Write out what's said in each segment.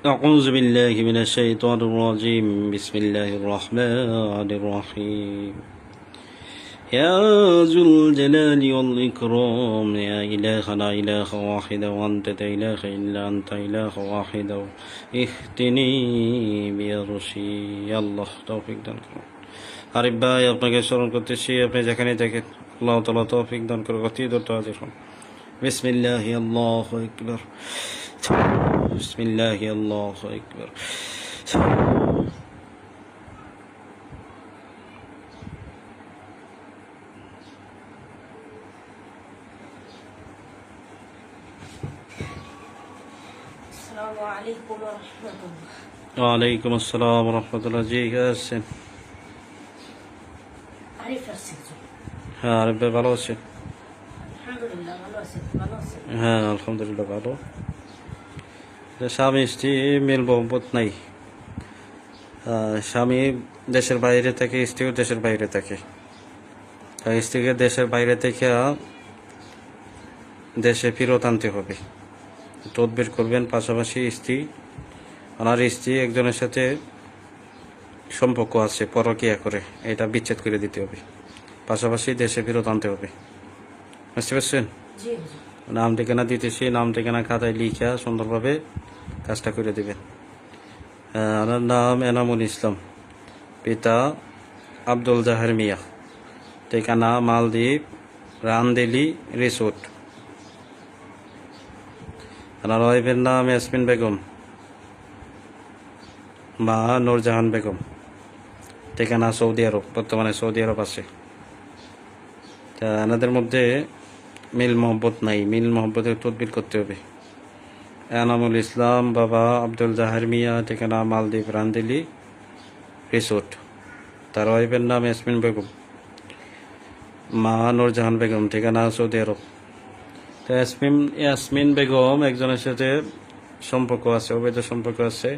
أعوذ بالله من الشيطان الرجيم بسم الله الرحمن الرحيم يا ذو الجلال والإكرام يا إله لا إله واحد وأنت لا إله إلا أنت إله واحد اهدني برشي আল্লাহ তৌফিক দান করুন। আরিফ ভাই আপনাকে স্মরণ করতেছি, আপনি যেখানে দেখেন আল্লাহ তাআলা তৌফিক দান করে অতি দ্রুত হাজির হন। বিসমিল্লাহি আল্লাহু আকবার, বিসমিল্লাহি আল্লাহু আকবার। ওয়ালাইকুম আসসালাম ওয়া রাহমাতুল্লাহ। জি আছেন? হ্যাঁ আরিফ ভাই ভালো আছেন? হ্যাঁ আলহামদুলিল্লাহ ভালো। স্বামী স্ত্রী মিল মোহব্বত নাই। স্বামী দেশের বাইরে থাকে, স্ত্রীও দেশের বাইরে থাকে। স্ত্রীকে দেশের বাইরে থেকে দেশে ফেরত আনতে হবে, তদবির করবেন। পাশাপাশি ওনার স্ত্রী একজনের সাথে সম্পর্ক আছে, পরকীয়া করে, এটা বিচ্ছেদ করে দিতে হবে। পাশাপাশি দেশে ফেরত আনতে হবে, বুঝতে পারছেন? নাম ঠিকানা দিতেছি, নাম ঠিকানা খাতায় লিখা সুন্দরভাবে কাজটা করে দেবেন। ওনার নাম এনামুল ইসলাম, পিতা আব্দুল জাহের মিয়া, ঠিকানা মালদ্বীপ রান্দেলি রিসোর্ট। ওনার ওয়াইফের নাম ইয়াসমিন বেগম, মা নূরজাহান বেগম, ঠিকানা সৌদি আরব, বর্তমানে সৌদি আরব আছে। তা এনাদের মধ্যে মিল মোহব্বত নাই, মিল মোহব্বতের তদবির করতে হবে। এনামুল ইসলাম, বাবা আব্দুল জাহের মিয়া, ঠিকানা মালদ্বীপ রান্দেলি রিসোর্ট। তার ওয়াইফের নাম ইয়াসমিন বেগম, মা নূরজাহান বেগম, ঠিকানা সৌদি আরব। তো ইয়াসমিন বেগম একজনের সাথে সম্পর্ক আছে, অবৈধ সম্পর্ক আছে,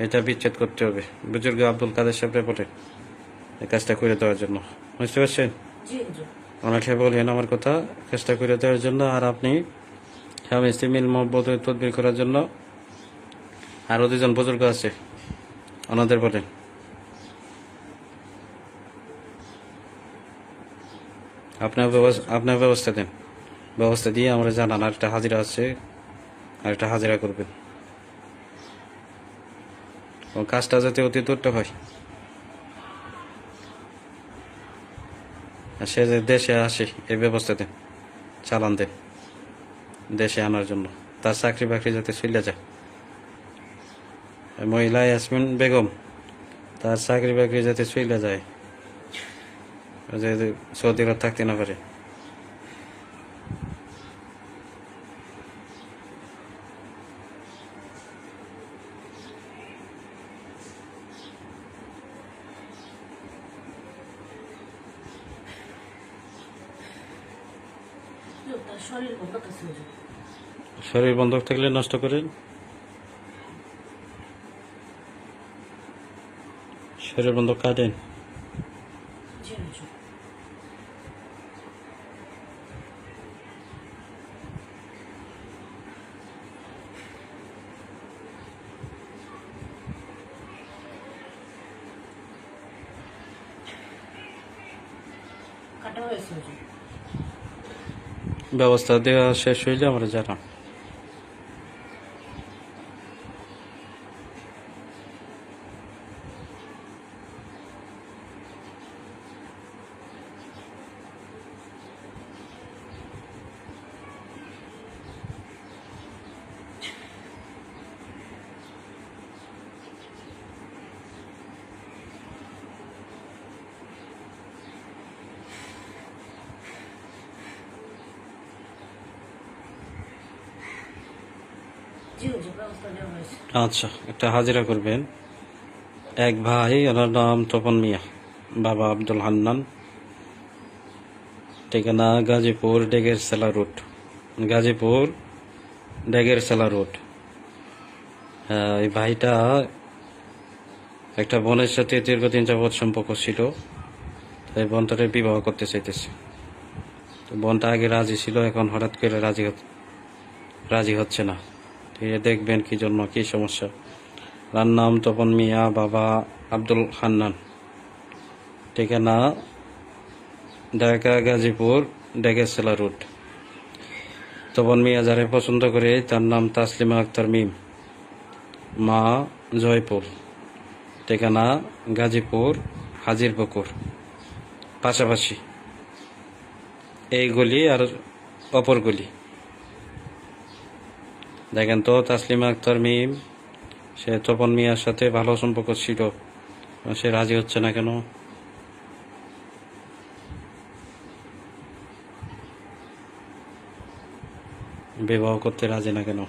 এটা বিচ্ছেদ করতে হবে। বুজুর্গ আব্দুল কাদের সাহেব রেপোর্টে এই কাজটা করে দেওয়ার জন্য, বুঝতে পারছেন? ওনাকে বললেন আমার কথা, কাজটা করে দেওয়ার জন্য। আর আপনি স্বামী স্ত্রী মিল মোহব্বত তদবির করার জন্য আরও দুজন বুজুর্গ আছে, ওনাদের বলেন। আপনার ব্যবস্থা দেন, ব্যবস্থা দিয়ে আমরা জানান। আরেকটা হাজিরা আছে, আরেকটা হাজিরা করবেন। কাজটা যাতে অতি দ্রুত হয়, সে যে দেশে আসে এই ব্যবস্থা দেন, চালান দেন দেশে আনার জন্য। তার চাকরি বাকরি যাতে চলে যায়। মহিলা ইয়াসমিন বেগম, তার চাকরি বাকরি যাতে চলে যায়, সৌদি আরব থাকতে না পারে। শরীর বন্ধক থাকলে নষ্ট করেন, শরীর বন্ধক কাটেন। ব্যবস্থা দেওয়া শেষ হইলে আমরা জানাম। আচ্ছা, একটা হাজিরা করবেন। এক ভাই, ওনার নাম তপন মিয়া, বাবা আব্দুল হান্নান, ঠিকানা গাজীপুর ডেগের সেলা রোড, গাজীপুর ডেগের সেলা রোড। এই ভাইটা একটা বোনের সাথে দীর্ঘদিন যাবৎ সম্পর্ক ছিল, তাই বোনটাকে বিবাহ করতে চাইতেছে। তো বোনটা আগে রাজি ছিল, এখন হঠাৎ করে রাজি হচ্ছে না। ঠিক আছে, দেখবেন কি জন্য, কি সমস্যা। তার নাম তপন মিয়া, বাবা আব্দুল হান্নান, ঠিকানা ঢাকা গাজীপুর ডেগেসেলা রোড। তপন মিয়া যারে পছন্দ করে তার নাম তাসলিমা আক্তার মিম, মা জয়পুর, ঠিকানা গাজীপুর হাজিরপুকুর, পাশাপাশি এই গলি আর অপর গলি। দেখেন তো তাসলিমা আক্তার মিম, সে তপন মিয়ার সাথে ভালো সম্পর্ক ছিল, সে রাজি হচ্ছে না কেন? বিবাহ করতে রাজি না কেন?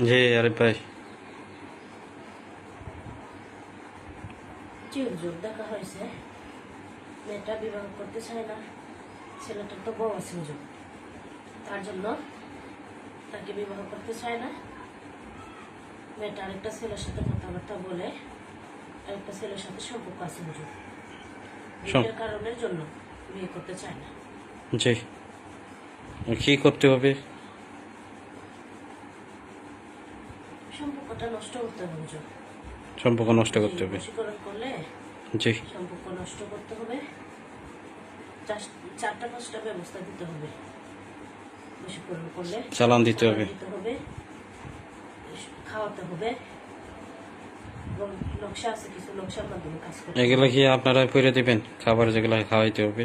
জি আরে ভাই, হুজুর দেখা হয়েছে, মেয়েটা বিবাহ করতে চায় না, ছেলেটার তো বউ আছে হুজুর, তার জন্য তাকে বিবাহ করতে চায় না। মেয়েটা আরেকটা ছেলের সাথে কথাবার্তা বলে আরেকটা ছেলের সাথে সম্পর্ক আছে হুজুর, বিয়ের কারণের জন্য বিয়ে করতে চায় না। জি, কি করতে হবে? সম্পর্কটা নষ্ট করতে হবে হুজুর, সম্পর্ক নষ্ট করতে হবে। বশীকরণ করলে জি, সম্পর্ক নষ্ট করতে হবে, 4টা-5টা ব্যবস্থা দিতে হবে। বশীকরণ করলে চালান দিতে হবে, খাওয়াতে হবে, এবং নকশা আছে কিছু, নকশার মাধ্যমে কাজ করতে হবে। এগুলা কি আপনারা করে দিবেন? খাবার যেগুলা খাওয়াইতে হবে?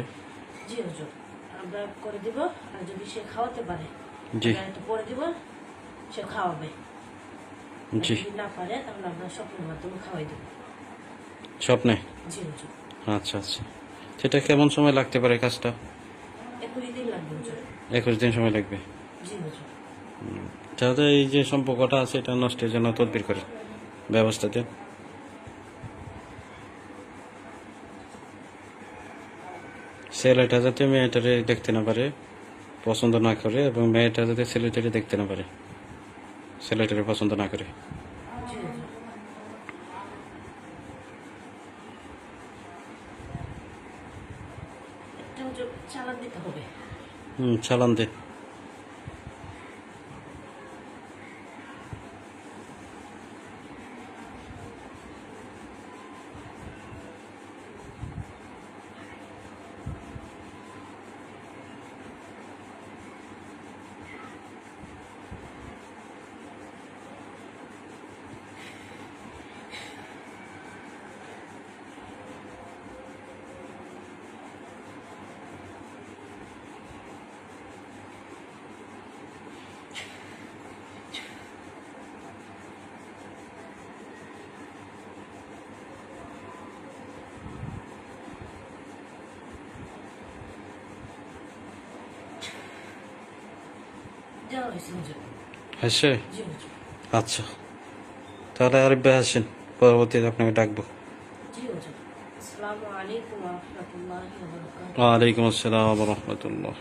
জি হুজুর, আমরা করে দিব। আর যদি সে খাওয়াতে পারে, জি আমরা একটু করে দিব, সে খাওয়াবে। জি, যদি না পারে তাহলে আমরা স্বপ্নের মাধ্যমে খাওয়াই দেব। স্বপ্নে? জি হুজুর। আচ্ছা আচ্ছা, সেটা কেমন সময় লাগতে পারে কাজটা? 21 দিন লাগবে হুজুর। 21 দিন সময় লাগবে। জি হুজুর। যাতে এই যে সম্পর্কটা আছে এটা নষ্টের জন্য তদবির করে ব্যবস্থা দেন। ছেলেটা যাতে মেয়েটারে দেখতে না পারে, পছন্দ না করে, এবং মেয়েটা যাতে ছেলেটারে দেখতে না পারে, ছেলেটারে পছন্দ না করে। জি হুজুর। একটা হুজুর চালান দিতে হবে। চালান দে। দেওয়া হয়েছে হুজুর। হয়েছে? জি হুজুর। আচ্ছা, তাহলে আরিফ ভাই আসেন, পরবর্তীতে আপনাকে ডাকবো। জি হুজুর। আসসালামু আলাইকুম ওয়া রাহমাতুল্লাহি ওয়া বারাকাতুহু। ওয়ালাইকুম আসসালাম রহমতুল্লাহ।